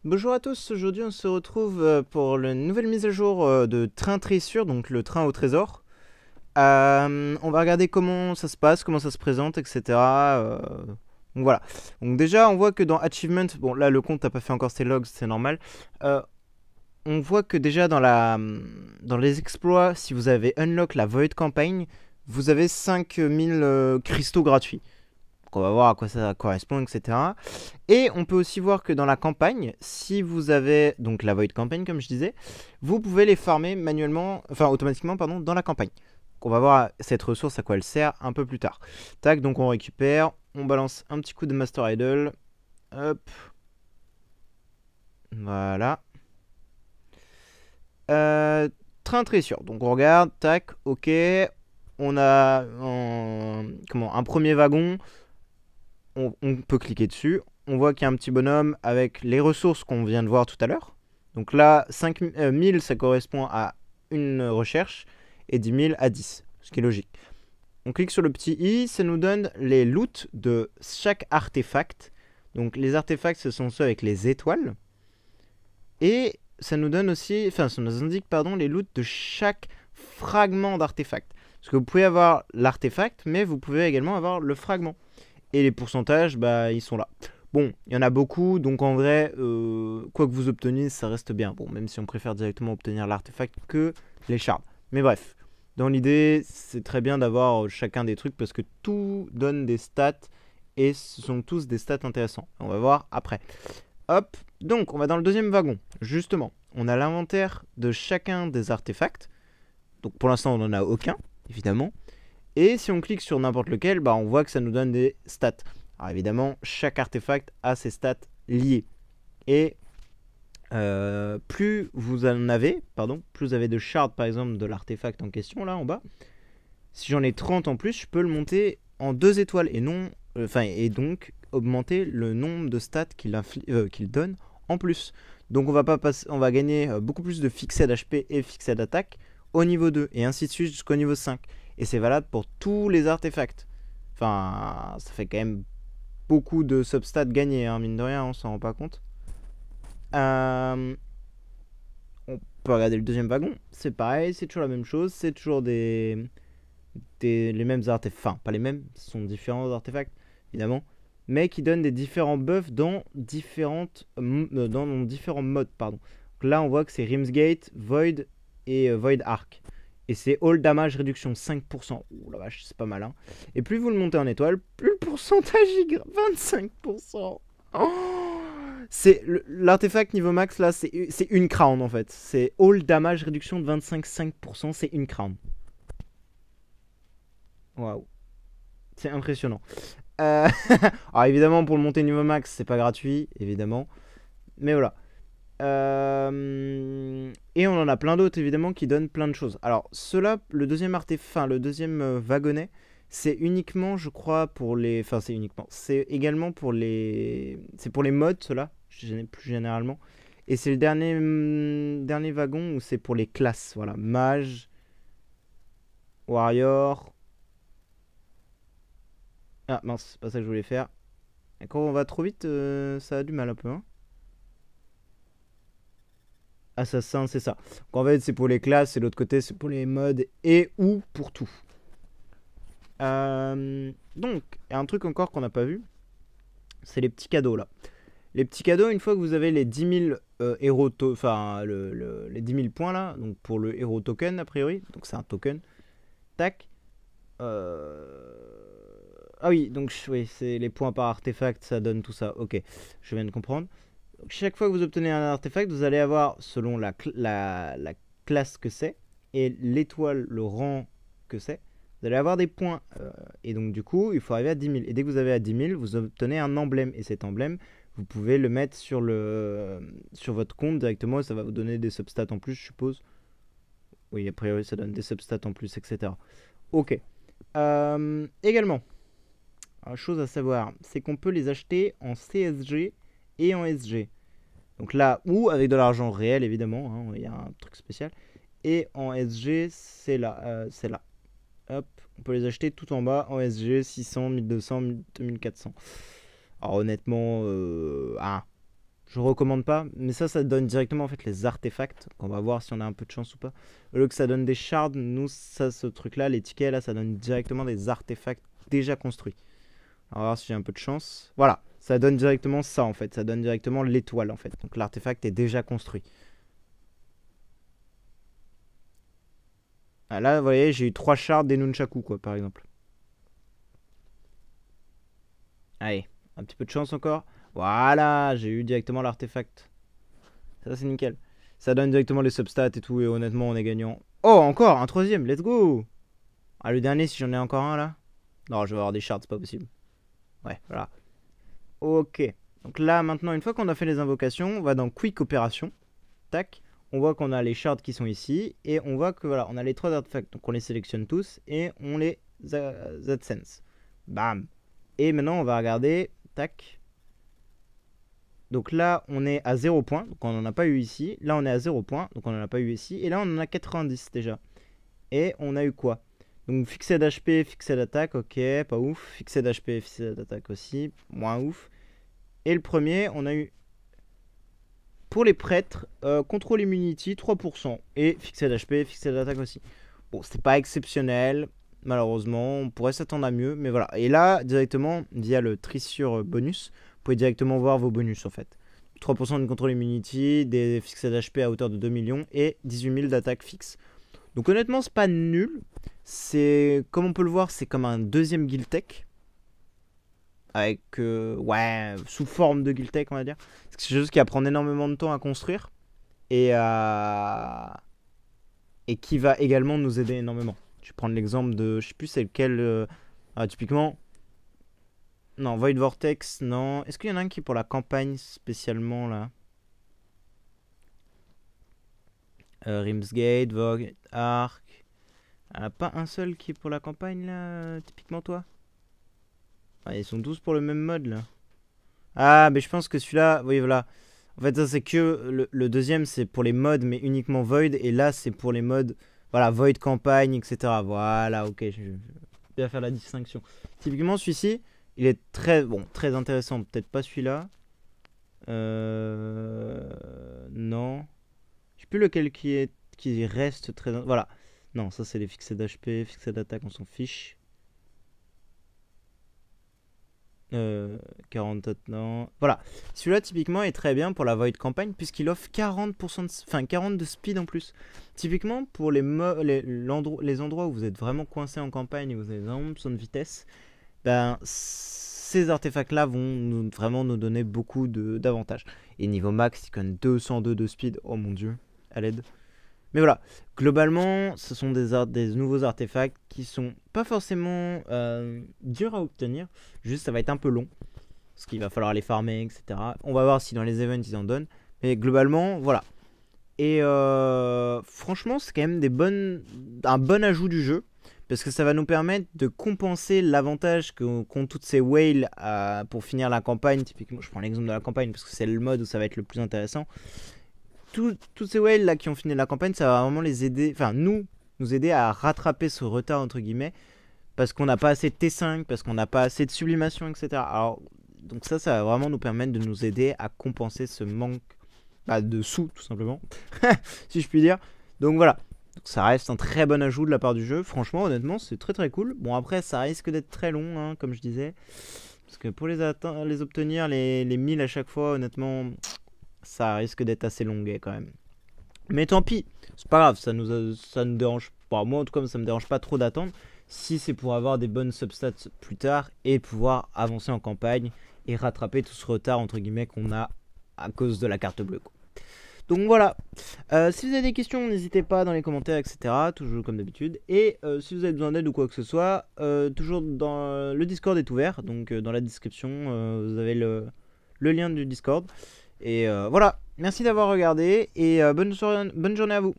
Bonjour à tous, aujourd'hui on se retrouve pour la nouvelle mise à jour de Train Tressure, donc le train au trésor. On va regarder comment ça se passe, comment ça se présente, etc. Donc voilà. Donc déjà on voit que dans Achievement, bon là le compte n'a pas fait encore ses logs, c'est normal. Euh, on voit que déjà dans les exploits, si vous avez unlock la Void Campaign, vous avez 5000 cristaux gratuits. Donc on va voir à quoi ça correspond, etc. Et on peut aussi voir que dans la campagne, si vous avez donc la Void Campaign comme je disais, vous pouvez les farmer manuellement, enfin automatiquement pardon, dans la campagne. Donc on va voir cette ressource à quoi elle sert un peu plus tard. Tac, donc on récupère, on balance un petit coup de Master Idol. Hop. Voilà. Euh, Train tressure. Donc on regarde, tac, ok. On a un premier wagon. On peut cliquer dessus. On voit qu'il y a un petit bonhomme avec les ressources qu'on vient de voir tout à l'heure. Donc là, 5000 ça correspond à une recherche et 10 000 à 10, ce qui est logique. On clique sur le petit i, ça nous donne les loots de chaque artefact. Donc les artefacts, ce sont ceux avec les étoiles. Et ça nous donne aussi, enfin ça nous indique pardon, les loots de chaque fragment d'artefact. Parce que vous pouvez avoir l'artefact, mais vous pouvez également avoir le fragment. Et les pourcentages, bah, ils sont là. Bon, il y en a beaucoup, donc en vrai, quoi que vous obteniez, ça reste bien. Bon, même si on préfère directement obtenir l'artefact que les shards. Mais bref, dans l'idée, c'est très bien d'avoir chacun des trucs parce que tout donne des stats et ce sont tous des stats intéressants. On va voir après. Hop, donc on va dans le deuxième wagon. Justement, on a l'inventaire de chacun des artefacts. Donc pour l'instant, on n'en a aucun, évidemment. Et si on clique sur n'importe lequel, bah, on voit que ça nous donne des stats. Alors évidemment, chaque artefact a ses stats liées. Et plus vous en avez, plus vous avez de shards par exemple de l'artefact en question là en bas, si j'en ai 30 en plus, je peux le monter en 2 étoiles et non, et donc augmenter le nombre de stats qu'il donne en plus. Donc on va gagner beaucoup plus de fixed HP et fixed attaque au niveau 2 et ainsi de suite jusqu'au niveau 5. Et c'est valable pour tous les artefacts. Enfin, ça fait quand même beaucoup de substats gagnés, hein, mine de rien, on s'en rend pas compte. On peut regarder le deuxième wagon, c'est pareil, c'est toujours la même chose, c'est toujours les mêmes artefacts, enfin pas les mêmes, ce sont différents artefacts évidemment, mais qui donnent des différents buffs dans différents modes. Pardon. Donc là on voit que c'est Rimsgate, Void et Void Arc. Et c'est All Damage Réduction 5%. Ouh la vache, c'est pas mal. Hein. Et plus vous le montez en étoile, plus le pourcentage y 25%. Oh, c'est l'artefact niveau max là, c'est une crown en fait. C'est All Damage Réduction de 25,5%, c'est une crown. Waouh, c'est impressionnant. Alors évidemment, pour le monter niveau max, c'est pas gratuit, évidemment. Mais voilà. Et on en a plein d'autres, évidemment, qui donnent plein de choses. Alors, cela, le deuxième artefact, le deuxième wagonnet, c'est uniquement, je crois, pour les... Enfin, c'est uniquement. C'est également pour les... C'est pour les mods, cela, plus généralement. Et c'est le dernier wagon où c'est pour les classes. Voilà, mage, warrior... Ah mince, c'est pas ça que je voulais faire. Et quand on va trop vite, ça a du mal un peu. Hein. Assassin, c'est ça. Donc en fait, c'est pour les classes et l'autre côté, c'est pour les modes et ou pour tout. Donc, un truc encore qu'on n'a pas vu, c'est les petits cadeaux là. Les petits cadeaux, une fois que vous avez les 10 000 héros, enfin les 10 000 points là, donc pour le héros token a priori, donc c'est un token. Tac. Ah oui, donc oui, c'est les points par artefact, ça donne tout ça. Ok, je viens de comprendre. Donc, chaque fois que vous obtenez un artefact, vous allez avoir, selon la classe que c'est, et l'étoile, le rang que c'est, vous allez avoir des points. Et donc du coup, il faut arriver à 10 000. Et dès que vous avez à 10 000, vous obtenez un emblème. Et cet emblème, vous pouvez le mettre sur votre compte directement. Et ça va vous donner des substats en plus, je suppose. Oui, a priori, ça donne des substats en plus, etc. Ok. Également, une chose à savoir, c'est qu'on peut les acheter en CSG et en SG. Donc là, ou avec de l'argent réel, évidemment, hein, il y a un truc spécial. Et en SG, c'est là. Hop, on peut les acheter tout en bas en SG, 600, 1200, 2400. Alors honnêtement, je recommande pas. Mais ça donne directement en fait les artefacts. On va voir si on a un peu de chance ou pas. Au lieu que ça donne des shards, nous, ça, ce truc-là, les tickets, là, ça donne directement des artefacts déjà construits. On va voir si j'ai un peu de chance. Voilà, ça donne directement ça en fait. Ça donne directement l'étoile en fait. Donc l'artefact est déjà construit. Ah, là, vous voyez, j'ai eu 3 shards des Nunchaku, quoi, par exemple. Allez, un petit peu de chance encore. Voilà, j'ai eu directement l'artefact. Ça, c'est nickel. Ça donne directement les substats et tout, et honnêtement, on est gagnant. Oh, encore un troisième, let's go. Ah, le dernier, si j'en ai encore un là. Non, je vais avoir des shards, c'est pas possible. Ouais, voilà. Ok. Donc là, maintenant, une fois qu'on a fait les invocations, on va dans Quick Opération. Tac. On voit qu'on a les shards qui sont ici. Et on voit que voilà, on a les 3 artefacts. Donc on les sélectionne tous et on les AdSense. Bam. Et maintenant, on va regarder. Tac. Donc là, on est à 0 points. Donc on n'en a pas eu ici. Là, on est à 0 points. Donc on n'en a pas eu ici. Et là, on en a 90 déjà. Et on a eu quoi? Donc fixé d'HP, fixé d'attaque, ok, pas ouf. Fixé d'HP, fixé d'attaque aussi, moins ouf. Et le premier, on a eu pour les prêtres, contrôle immunity 3%. Et fixé d'HP, fixé d'attaque aussi. Bon, c'était pas exceptionnel, malheureusement. On pourrait s'attendre à mieux, mais voilà. Et là, directement, via le trissure bonus, vous pouvez directement voir vos bonus en fait. 3% de contrôle immunity, des fixés d'HP à hauteur de 2 millions et 18 000 d'attaque fixe. Donc honnêtement, c'est pas nul. C'est, comme on peut le voir, c'est comme un deuxième guild tech. Avec, ouais, sous forme de guild tech, on va dire. C'est quelque chose qui va prendre énormément de temps à construire. Et qui va également nous aider énormément. Je vais prendre l'exemple de, je sais plus c'est lequel. Typiquement, non, Void Vortex, non. Est-ce qu'il y en a un qui est pour la campagne spécialement là? Rimsgate, Vogue, Arc. Pas un seul qui est pour la campagne là, typiquement toi? Ah, ils sont tous pour le même mode là. Ah, mais je pense que celui-là, oui, voilà. En fait, ça c'est que le deuxième, c'est pour les modes, mais uniquement Void. Et là, c'est pour les modes, voilà, Void campagne, etc. Voilà, ok, je vais bien faire la distinction. Typiquement, celui-ci, il est très, bon, très intéressant. Peut-être pas celui-là. Non. Je sais plus lequel qui reste très. Voilà. Non, ça c'est les fixés d'HP, fixés d'attaque, on s'en fiche. 40 non. Voilà. Celui-là, typiquement, est très bien pour la Void Campagne, puisqu'il offre 40%, enfin 40 de speed en plus. Typiquement, pour les endroits où vous êtes vraiment coincé en campagne et vous avez vraiment besoin de vitesse, ben, ces artefacts-là vont vraiment nous donner beaucoup d'avantages. Et niveau max, il donne 202 de speed. Oh mon dieu, à l'aide. Mais voilà, globalement, ce sont des nouveaux artefacts qui sont pas forcément durs à obtenir. Juste, ça va être un peu long. Parce qu'il va falloir les farmer, etc. On va voir si dans les events, ils en donnent. Mais globalement, voilà. Et franchement, c'est quand même un bon ajout du jeu. Parce que ça va nous permettre de compenser l'avantage qu'ont toutes ces whales pour finir la campagne. Typiquement, je prends l'exemple de la campagne parce que c'est le mode où ça va être le plus intéressant. Tous ces whales là qui ont fini la campagne, ça va vraiment les aider, enfin nous aider à rattraper ce retard entre guillemets, parce qu'on n'a pas assez de T5, parce qu'on n'a pas assez de sublimation, etc. Alors, donc ça va vraiment nous permettre de nous aider à compenser ce manque de sous, tout simplement, si je puis dire. Donc voilà, donc ça reste un très bon ajout de la part du jeu. Franchement, honnêtement, c'est très très cool. Bon, après, ça risque d'être très long, hein, comme je disais, parce que pour les obtenir, les 1000 à chaque fois, honnêtement, ça risque d'être assez longuet quand même. Mais tant pis, c'est pas grave, ça nous dérange pas. Moi en tout cas, ça me dérange pas trop d'attendre si c'est pour avoir des bonnes substats plus tard et pouvoir avancer en campagne et rattraper tout ce retard entre guillemets qu'on a à cause de la carte bleue, quoi. Donc voilà, si vous avez des questions, n'hésitez pas dans les commentaires, etc. Toujours comme d'habitude. Et si vous avez besoin d'aide ou quoi que ce soit, toujours dans le Discord est ouvert. Donc dans la description, vous avez le lien du Discord. Et voilà, merci d'avoir regardé et bonne journée à vous.